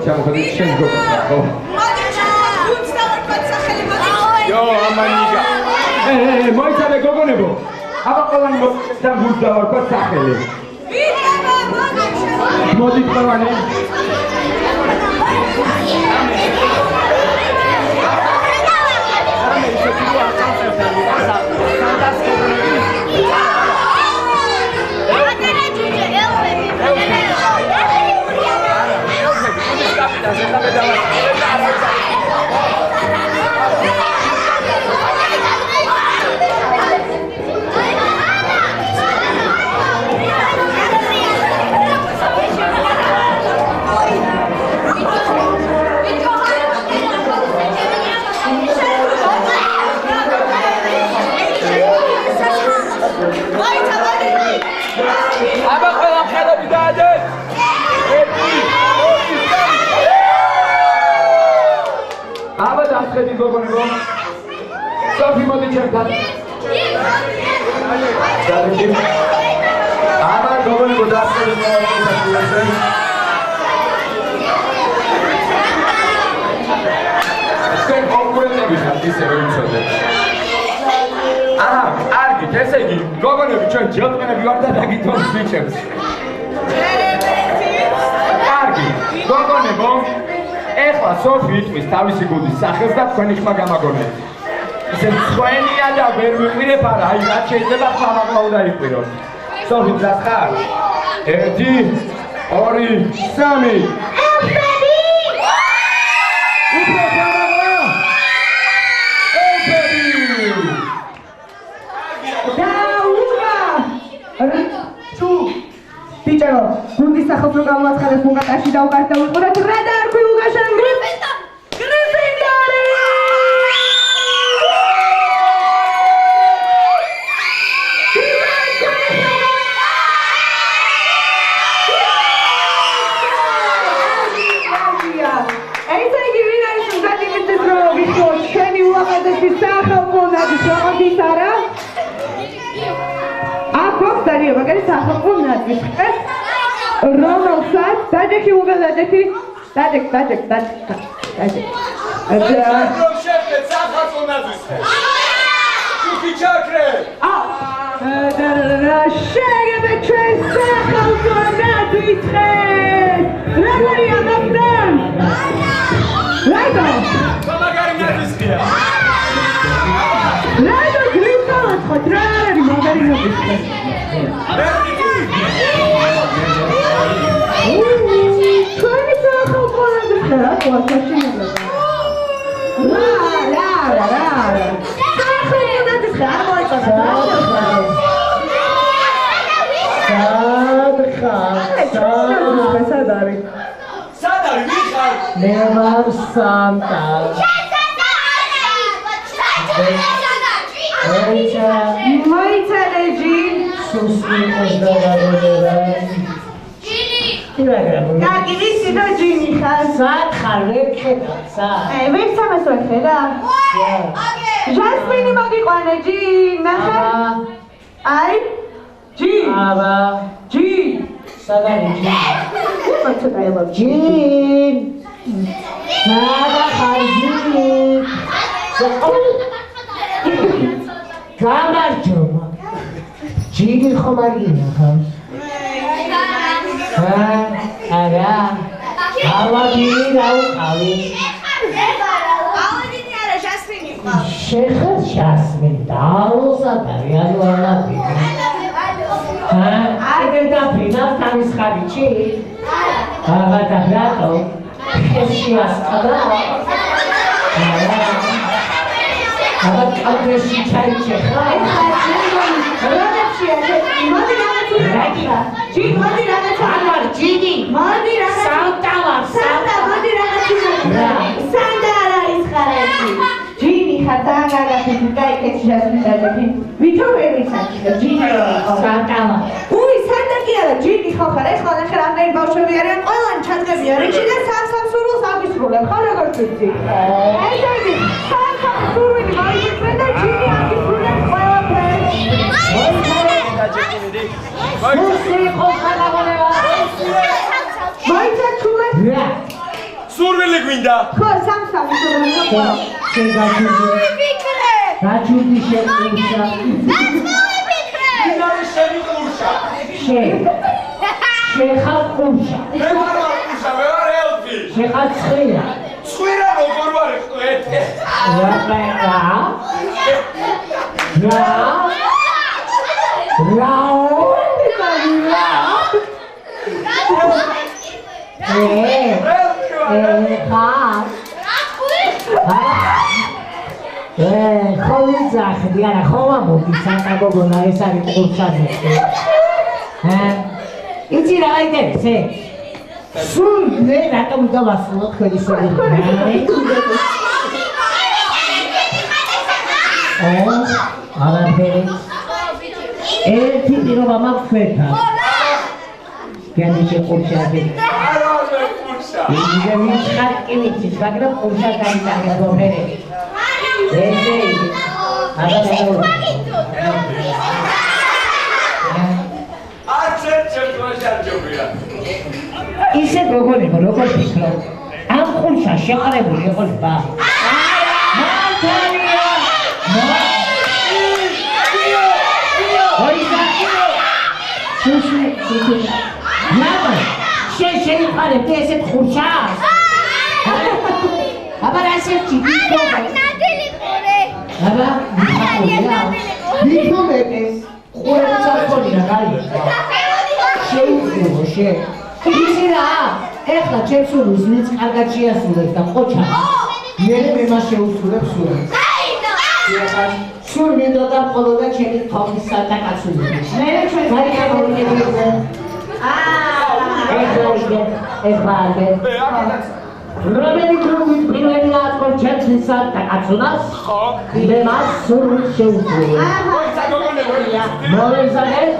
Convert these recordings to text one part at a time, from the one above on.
ჩამოხდით შენ გოგონა ხო? Yo, amaniga. მოიცადე გოგონებო. აბა ყველანი მოგცემ გულს დავარქვა სახელი. მოდით ყველანი. აბა ყველა ხელები დაადეთ. აბა დასხედი გოგონებო. სოფი მოდი ჩემთან. აბა გოგონებო დასხედი მოსახლეობაზე. ჩვენ კონკურენტები ხართ ისევე ვიცოდეთ. არგით, ესე იგი, გოგონები ჩვენ ჯელტმენები ვართ და დაგითხოვთ ბიჭებს. კარგი, გოგონებო, ეხლა სოფი იტყვის თავისი გუნდის სახელს და თქვენი ხმა გამაგონეთ. ისე მწვენეა და ვერ ვიყვირებ არა, აი რაც შეიძლება ხმამაღლა უნდა იყვიროთ. სოფი ძას ხარ? 1, 2, 3. Pichero, gundis სახელს რო გამოაცხადეთ მოგატაში და უკარდა ვიყურეთ რა და არქვი უგაშან გრიფინდორი! ესე იგი ვინ არის მზადინეთის რო ვიხოთ შენი უაღრესესი სახელმწიფო ნადის როგორიც არა? Дарья, მაგარი სახელმწიფო ნადის რომელსაც დაჯექი უღელადეთი დაჯეკ სახელმწიფო ნადის ჩუკი ჩაკრე შეგებე ჩვენ სახელმწიფო ნადის როგორი ამბობდნენ რაიდო მაგარი ნადისია რაიდო გრიფონად ხო ტრარი მაგარი ნადისია Как вisi da Jini khas. Saat khareb kheda. Saat. Vem samas kheda. Jasmine magiqvane Jin. Naha. Ay. Jin. Aba. Jin. Sadari Jin. What's the dialogue? Jin. Sada khar Jin. Kamar joma. Jin khomarina kham. არა ავადინი დაუყავი ავადინი არა ჟასმინი ყვა შეხა ჟასმინი დაუსა დარიანო ანაბი აგერ დაფინა თავის ხარიჩი აღა და რატო ხეში ასწავლა აღა კაფეში ჩაიჭე ხარ როდეში მოდი რაღაცა ჯინ მოდი რაღაცა ამარ ჯინი მოდი რაღაცა სანტა მოდი რაღაცა სანტა არის ხარეთი ჯინი ხარ დაგაგაფი გაიქეცი ჟასმინდაძე ვითომ ვერ ვიცი ჯინი სანტა უი სანტა კი არა ჯინი ხო ხარ ეხლა ნახე რამდენი ბავშვები არიან ყველანი ჩადგებია რიჩი და სამ სურვილს აგისრულებ ხარ როგორ ვიცი ესე იგი სამ სურვილი მოიწვე და ჯინი აგისრულებ ყველაფერს მოსი ხო ხალხონება მაიცა ჩულე სურვილი გვინდა. ხო, სამსავი სურვილი მოყვა. გაჩუდი შეკურშა. ვინ არის შენი ყურშა? შეხარ ყურშა. მე ვარ ყურშა, მე ვარ ელფი. შეხარ ცხირა. ცხირა როგორ ვარ ყვეთე? ხოლიძახდი, არა ხომა მოგიცანტა გოგონა ეს არის ყურშანი. იცი რა აიტერესე? სულ მე რატომ დავასრულო თქვენი სურვილი? არაფერი. ერთი პირობა მაქვს თქვენთან. გენი შეყურშადი. არა მე ყურშა. იგი მიხარ კი ვიცით, მაგრამ ყურშა გაიტანე გოფერები. ესე იგი. ისე გოგონებო, როგორ ფიქრობ? ამ ყურშა შეყარებული იყო ბა. შეიყარებდი ესეთ ყურშას? აბა რა შევჭი? აბა ვიქნებდეს ყურებს არქონი რა გაიგო? შეუძლო შე. ისი რა? ეხლა ჩემს სურვილს ვინც კარგად შეასრულებს და ყოჩა. მე მას შეუსრულებ სურვილს. სულ მინდოდა მხოლოდ ჩემი თოხის საკაცული. მე ჩვენ გაიგებოდი. ეხლა რომელი გრუპის პირველი აწყვეტ ჩემს საკაცულას? ხო. მე მას სურვილს შეუსრულებ. მოვეზადეთ.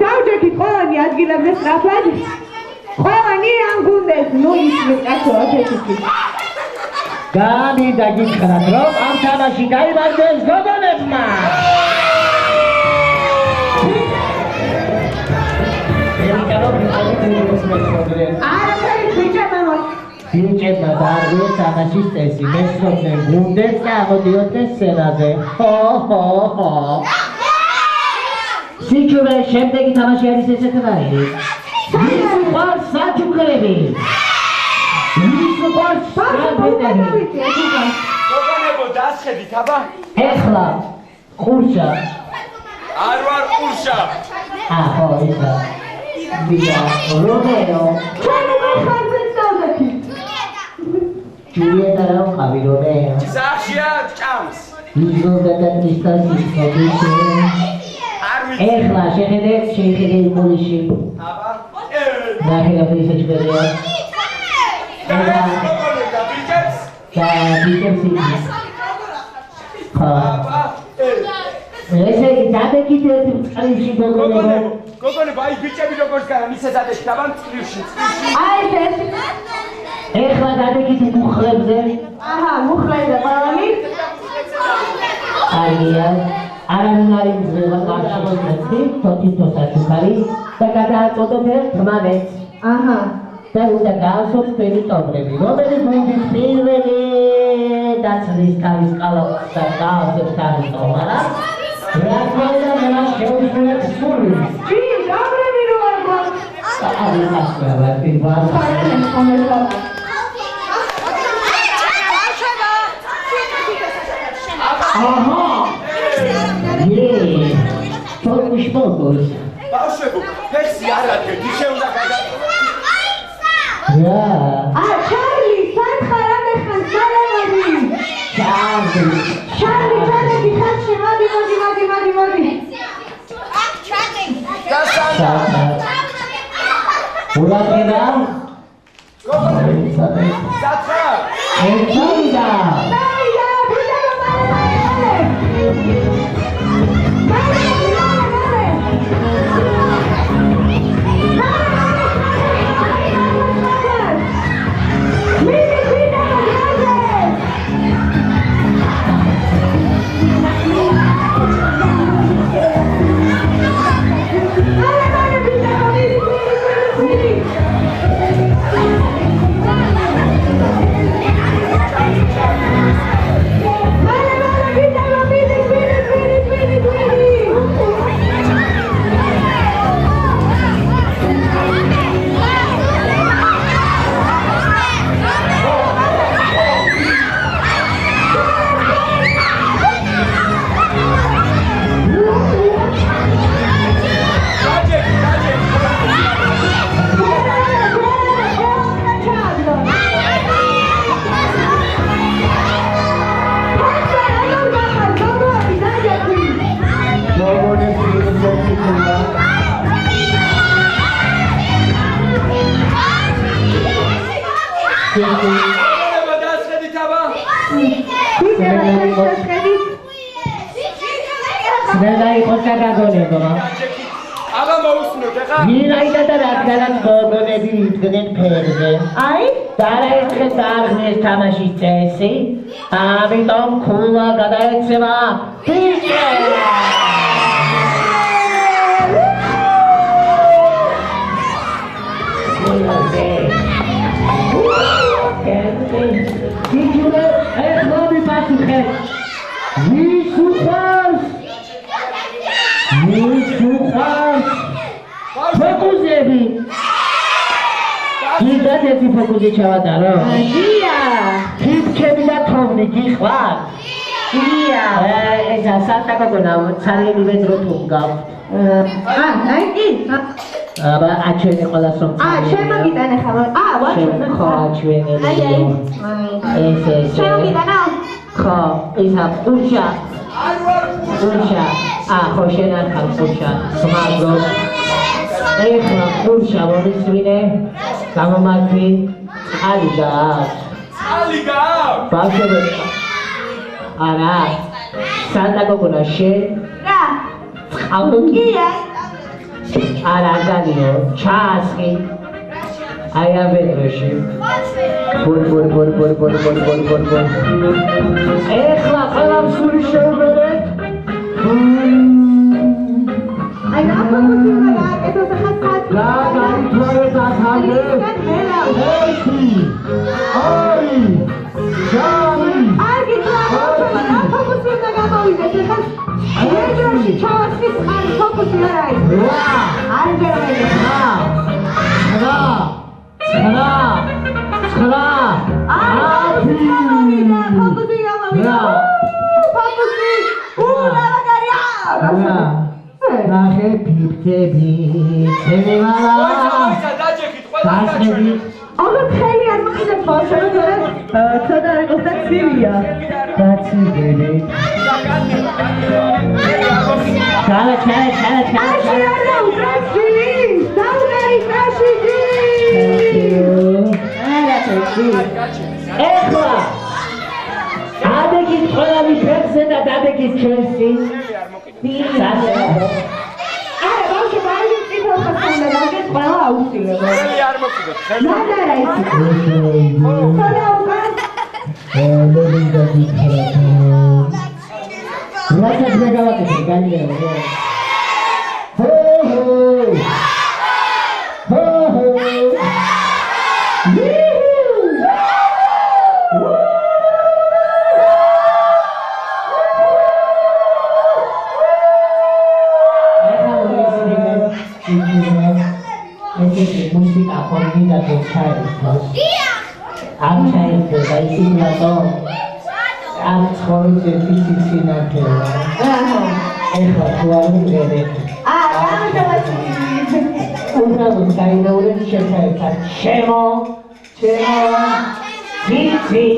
დავჯექით ყველანი ადგილებზე სწრაფად. ყველანი ამ გუნდეს ნუ ისმის კაცო ათეთიკი. გამინდა გითხრათ, რომ ამ თამაში გაიმარჯვეს გოგონებმა. არაფერი ბიჭებმა ბიჭებმა დაარღვიეს თამაშის წესი, მესრომდნენ გუნდებს და ამოდიოდნენ სცენაზე. სიჩუვე, შემდეგი თამაში არის ესეთნაირი. ვის უყვარს საჩუქრები? ვის უყვარს სტრამპეტები? გოგონებო, დასხედით, აბა. ეხლა ყურშა. არ ვარ ყურშა. ხო, ისა. ვიდა, რომეო. ჩვენი მოხარბეთ დავდექი. ჯულიეტა რა ვყავი, რომეო. სახშია ჭამს. იზოლდა და კრისტალს ისხობიშე. ეხლა შეხედეთ, შეიხედე იმულიში. აბა. ნახე ისე ჩბერია. და ბიჭებს? და ბიჭებს იქ. ხო. ესე იგი დადეკით ერთი წყლივში გოგონებო. გოგონებო, აი ბიჭები როგორც განა, ისე დადეკით, აბა წყლივში. აი ეს. ეხლა დადეკით მუხლებზე. აჰა, მუხლებზე ყველანი. აია, არანაირი მზელა გაშოთი, თოთითოსაც უკარი და გადააწოდოთ თმანეთს. აჰა. და უნდა გაასვოთ თქვენი ტომბრები, რომელიც გუნდის პირველი დაცლის თავის კალათს და გაასვოთ თავის ტომარას. რაკმაუდა მელა შეუძლებს სული. ჯი, დაბრები რო არ გვაქვს. აი ასვლა პირველ. აჰა. ფოკუს. ბავშვებო, ფექსი არ არის, ისე უნდა გადაწყოთ. რა. ჩარლი, სათხარ ამეხან სალამები. ჩარლი, ხალხი, მოდი. ურაგედა? გოგონებო, სათხარ. ერთია. Nella ipotesi gogonebo. აბა მოусმინოთ ახლა. ვინაიდან და რადგანაც გოგონები იდგნენ ფერზე. აი, დაერთხეს აღნიშნეს თამაშის წესი, ამიტომ ქულა გადაეცემა ბიჭებს. ბიჭებო, ეხლა მიფასუხეთ. ვის უყვარს? ფოკუსები. კიდევ ერთი ფოკუსი ჩავატარო. დია. თითქები და თოვნი გიხვარ? დია. ეს ასაკა გოგონა, ცარიელი ვედრო თუ გავს. ნაიკი. აბა აჩვენე ყველას რომ. შემოგიტანე ხარ. ვაჩვენე. ხო, აჩვენე. ეს. შემოგიტანა. ხო, ისა პუშა. პუშა. ხო, შენ არ ხარ პუშა. მაგრამ ეხლა პუშა მომისმინე. გამომართვი. ალი გააქვს. ბავშვები. არა. სანტა გოგონა შენ. რა. აუტია. არა განიო, ჩასხი. აი ავედროში. ბურ. ეხლა ყველა სული შეუბერეთ. აი ნაფოკუსი უნდა გააკეთოს ახლა საათი. რა გაითვალეთ ახალე? ერთი, ორი, სამი. აი გიძლა ნაფოკუსი უნდა გამოვიდეს ახლა. ვედროში ჩავასხის ხარი ფოკუსი არ არის. რა. არ ჯერმედა. ცხრა. ათი. ფოკუსი გამოვიდა. ფოკუსი. რაგარია. ნახე ფიფტები. ცემელა. დაჯექით ყველა დაჩვენე. აბა ხელი არ მოყიდებს ბავშვებს. ცოტა იყოს და ცივია. დაციველი. ჩალა. აში არა უკრაში. დაუგარი კრაშიჯი. ეხლა. ადექით ყველანი ფერს ფეხზე და დადეგის ჩელსი. არა, ბავშვი, მაინც წითელხას უნდა გავგეთ ყველა აუცილებლად. ხელი არ მოკიდოთ, ხელი. მადარა იცი. ხოლო უკან ლევინდა გიქრა. რატომ მეგავაკეთე განიერო? Musik apalagi dari saya, aku saya dari sini atau aku sekolah jadi sisi nanti, keluar dari. kamu coba sini. Udah bukan udah diceritakan, Shemo, Cici,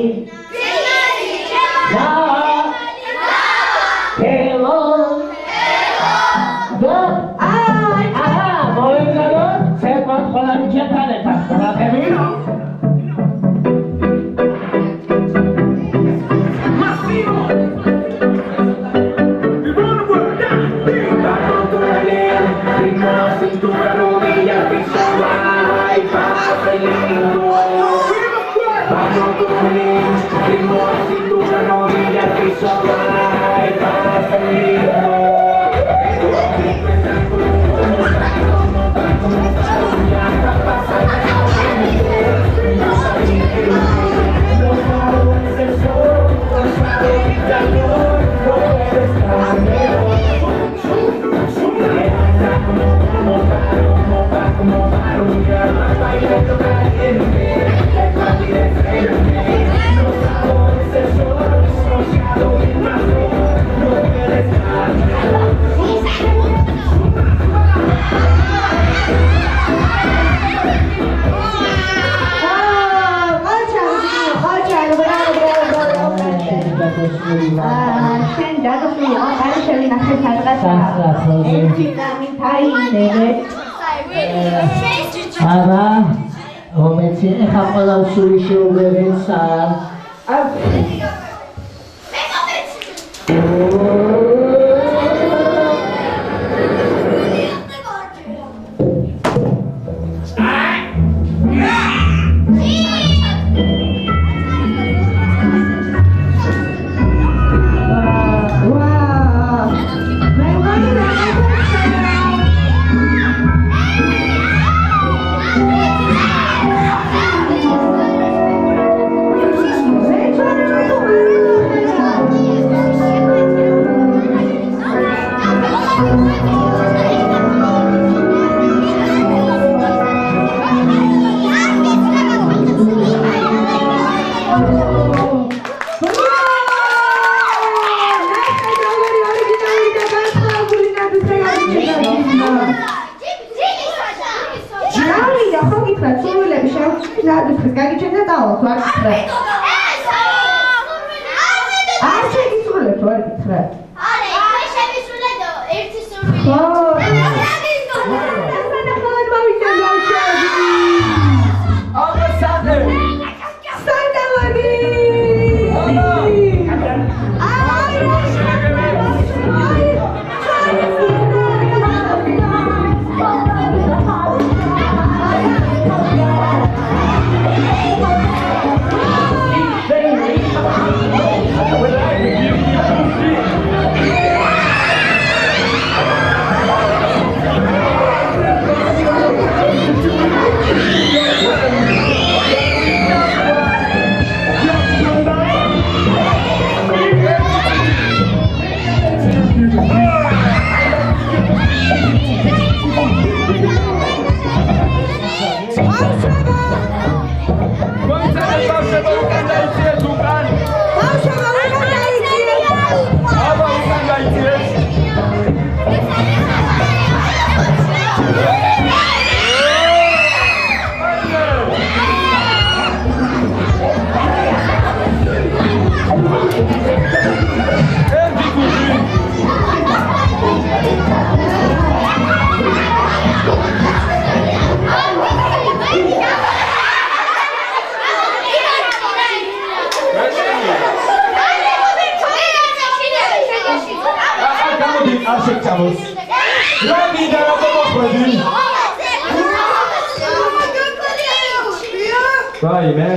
რაიმე?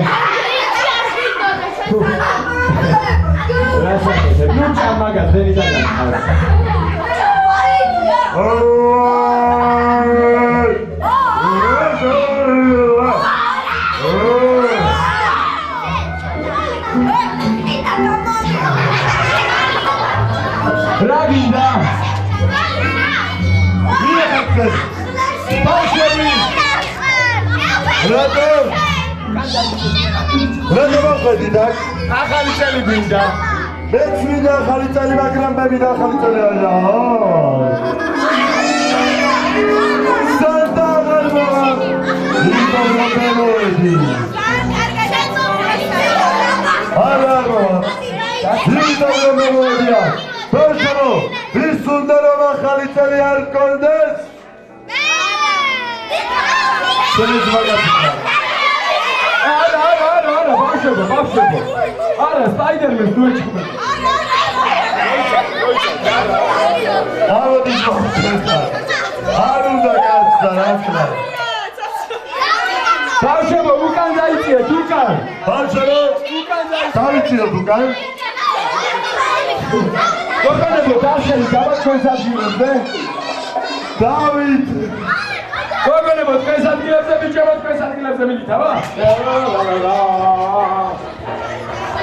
რასაკეთებ? ნუ ჩამაგას ვერი დაგახარ. რა გინდა? მიიღეთ. ბავშვები. რატომ მოხვედით აქ? ახალი წელი გინდა. მეც მინდა ახალი წელი, მაგრამ მე მინდა ახალი წელი არა. სანტა გარბა. იმიტომ რომ მოვედი. არა. იმიტომ რომ მოვედი. ბავშვო, ვის უნდა რომ ახალი წელი არ გქონდეს? შენიც მაგათი. არა, ბავშვებო. არა, სპაიდერმენს თუ ეჩქმა. ავოდი ბავშვებო. არ უნდა კაცდა რა. ბავშვებო, უკან დაიწიეთ, უკან. ბავშვებო, დავიწიოთ უკან. გოგონებო, დავშენი, დაბა ჩვენს ადგილებზე. დავით. გოგონებო, თქვენს ადგილებზე მიჭება, თქვენს ადგილებზე მიდით, აბა?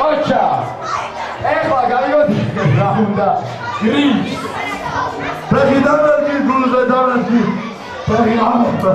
ოჩა. ეხლა გავიგოთ რა უნდა. გრინჩ. ფეხი დამერგი, გულზე დამერგი. ფეხი ამოწა.